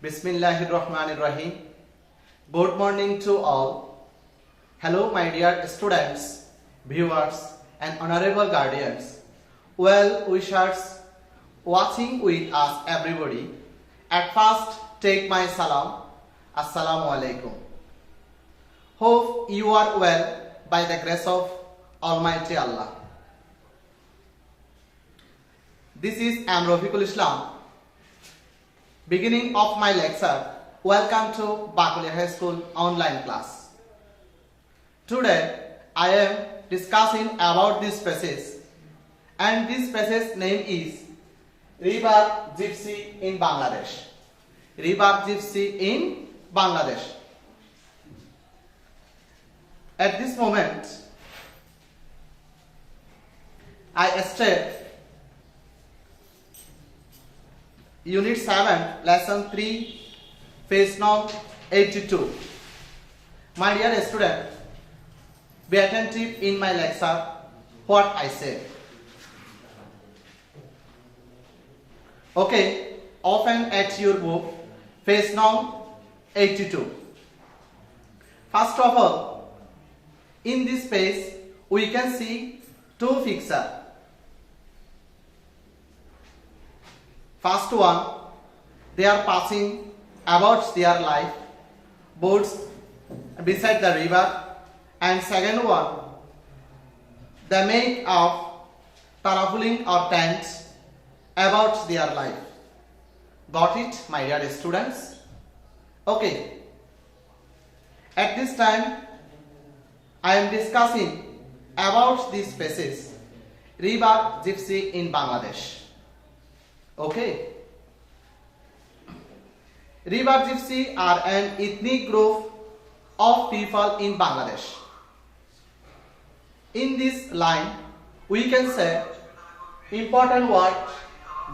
Bismillahirrahmanirrahim. Good morning to all. Hello my dear students, viewers and honorable guardians, well wishers watching with us everybody. At first take my salam. Assalamu alaikum. Hope you are well by the grace of Almighty Allah. This is Rafiqul Islam. Beginning of my lecture, welcome to Bakulia High School online class. Today I am discussing about this passage, and this passage name is River Gypsy in Bangladesh. River Gypsy in Bangladesh. At this moment, I start Unit 7, Lesson 3, Page number 82. My dear student, be attentive in my lecture, what I say. Okay, open at your book, Page number 82. First of all, in this page, we can see two pictures. First one, they are passing about their life, boats beside the river, and second one, they make of tarpaulin or tents about their life. Got it, my dear students? Okay. At this time, I am discussing about this passage, River Gypsy in Bangladesh. Okay. River Gypsy are an ethnic group of people in Bangladesh. In this line, we can say important word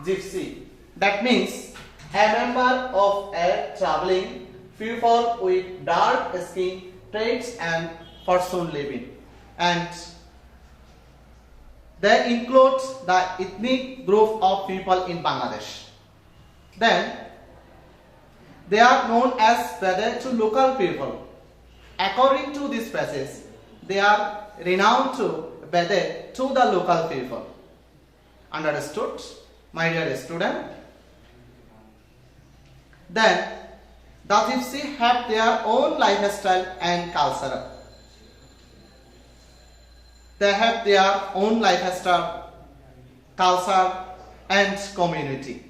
gypsy. That means a member of a traveling people with dark skin, traits and fortune living, and they include the ethnic group of people in Bangladesh. Then they are known as Bede to local people. According to this passage, they are renowned to Bede to the local people. Understood, my dear student? Then the Gypsy have their own lifestyle and culture. They have their own lifestyle, culture and community.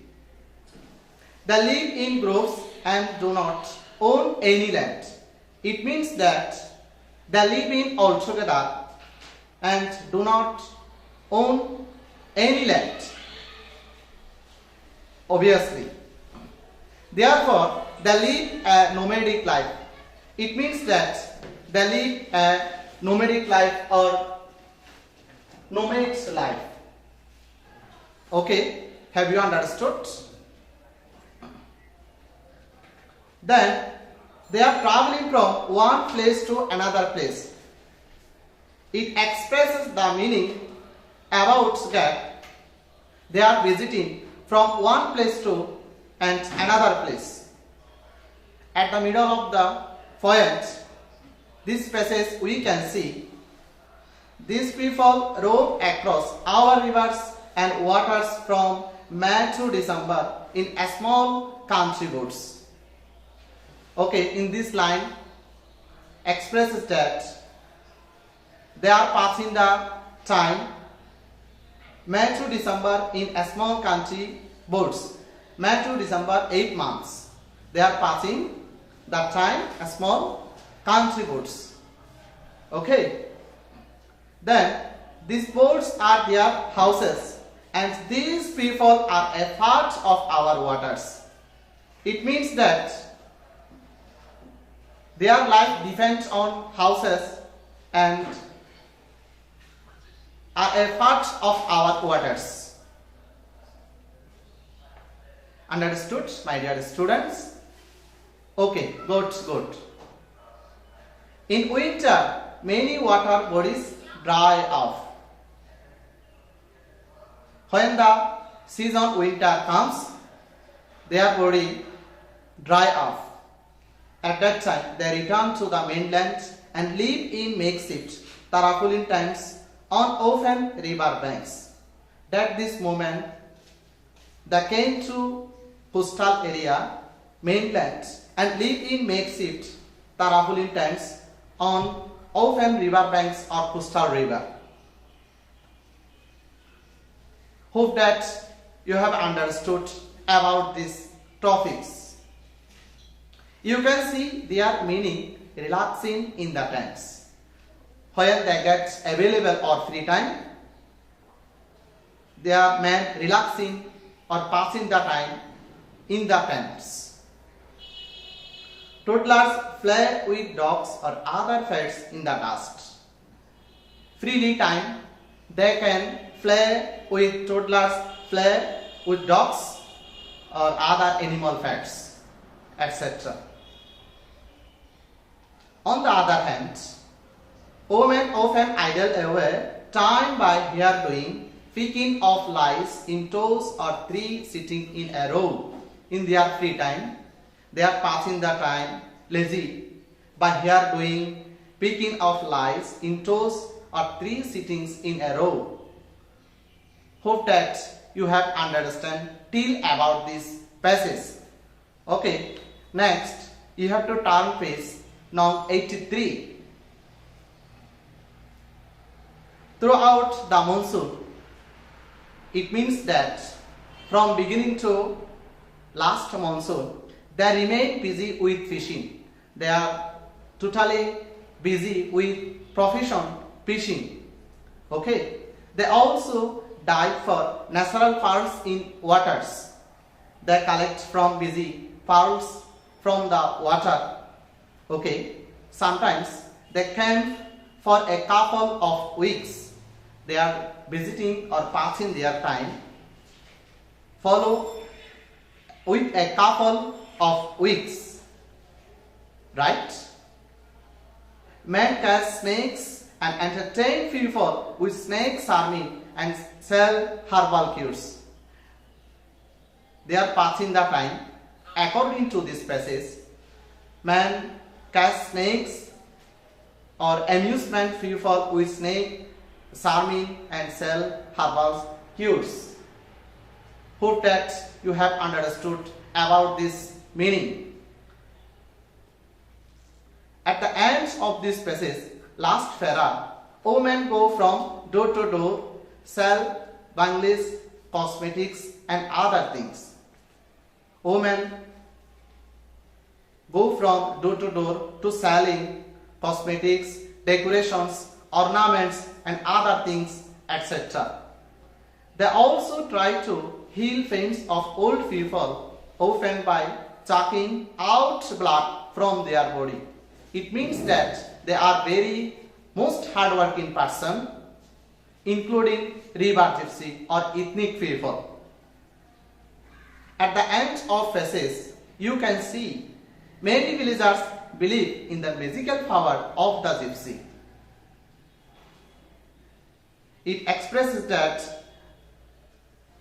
They live in groups and do not own any land. It means that they live in all together and do not own any land. Obviously. Therefore, they live a nomadic life. It means that they live a nomadic life or nomad's life. Okay, have you understood? Then they are traveling from one place to another place. It expresses the meaning about that they are visiting from one place to and another place. At the middle of the poem, this passage we can see these people roam across our rivers and waters from May to December in a small country boats. Okay, in this line expresses that they are passing the time May to December in a small country boats. May to December, 8 months. They are passing the time a small country boats. Okay. Then these boats are their houses and these people are a part of our waters. It means that their life depends on houses and are a part of our waters. Understood, my dear students? Okay, good. In winter, many water bodies dry off. When the season winter comes, their body dry off. At that time, they return to the mainland and live in makeshift tarpaulin tents on open river banks. At this moment, they came to coastal area, mainland, and live in makeshift tarpaulin tents on open river banks or coastal river. Hope that you have understood about these topics. You can see their meaning relaxing in the tents. When they get available or free time, they are men relaxing or passing the time in the tents. Toddlers play with dogs or other pets in the dust. Freely time, they can play with toddlers, play with dogs or other animal pets, etc. On the other hand, women often idle away time by here doing picking of lice in toes or tree sitting in a row. In their free time, they are passing the time lazy by here doing picking of lice in toes or tree sittings in a row. Hope that you have understand till about this passage. Okay, next you have to turn page now 83. Throughout the monsoon, it means that from beginning to last monsoon, they remain busy with fishing. They are totally busy with profession fishing. Okay, they also dive for natural pearls in waters. They collect from busy pearls from the water. Okay, sometimes they camp for a couple of weeks. They are visiting or passing their time. Follow with a couple of weeks, right? Men catch snakes and entertain people with snake charming and sell herbal cures. They are passing the time. According to this passage, men catch snakes or amusement people with snake charming and sell herbal cures. Hope that you have understood about this meaning. At the end of this passage, last para, women go from door to door, sell bangles, cosmetics and other things. Women go from door to door to selling cosmetics, decorations, ornaments and other things, etc. They also try to heal pains of old people, often by sucking out blood from their body. It means that they are very most hardworking person, including river gypsy or ethnic people. At the end of passage, you can see many villagers believe in the magical power of the gypsy. It expresses that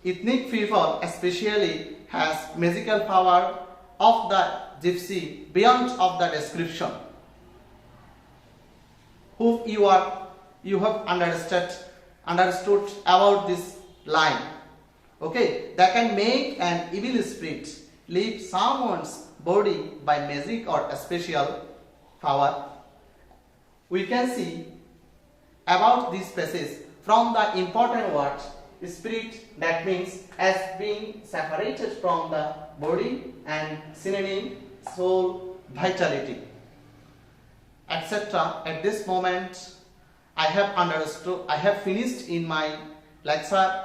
ethnic people especially has magical power of the gypsy beyond of the description. Hope you have understood about this line. Okay, that can make an evil spirit leave someone's body by magic or a special power. We can see about this passage from the important word spirit, that means as being separated from the body, and synonym soul, vitality, etc. At this moment I have finished in my lecture.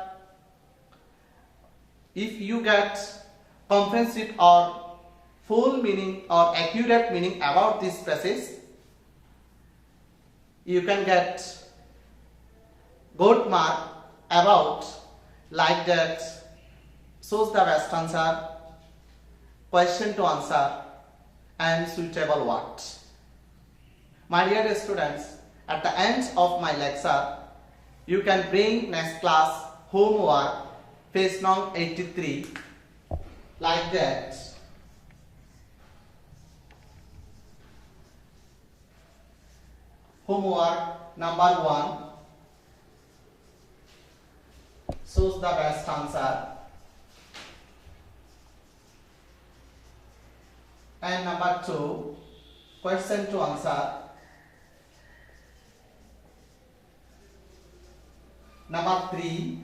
If you get comprehensive or full meaning or accurate meaning about this passage, you can get good mark about, like that shows the best answer, question to answer and suitable word. My dear students, at the end of my lecture, you can bring next class homework, page number 83, like that. Homework number 1. Choose the best answer. And number 2, question to answer. Number 3,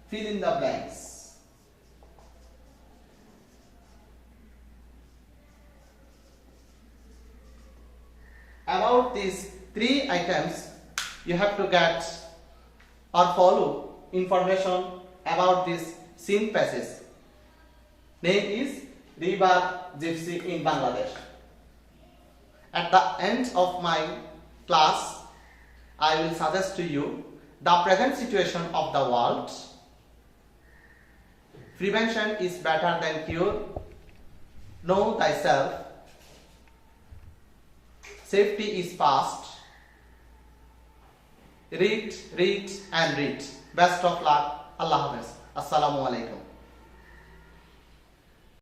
fill in the blanks. About these 3 items, you have to get or follow information about this scene passage. Name is River Gypsy in Bangladesh. At the end of my class, I will suggest to you the present situation of the world. Prevention is better than cure. Know thyself. Safety is fast. Read and read. Best of luck. Allah Hafiz. Assalamu alaikum.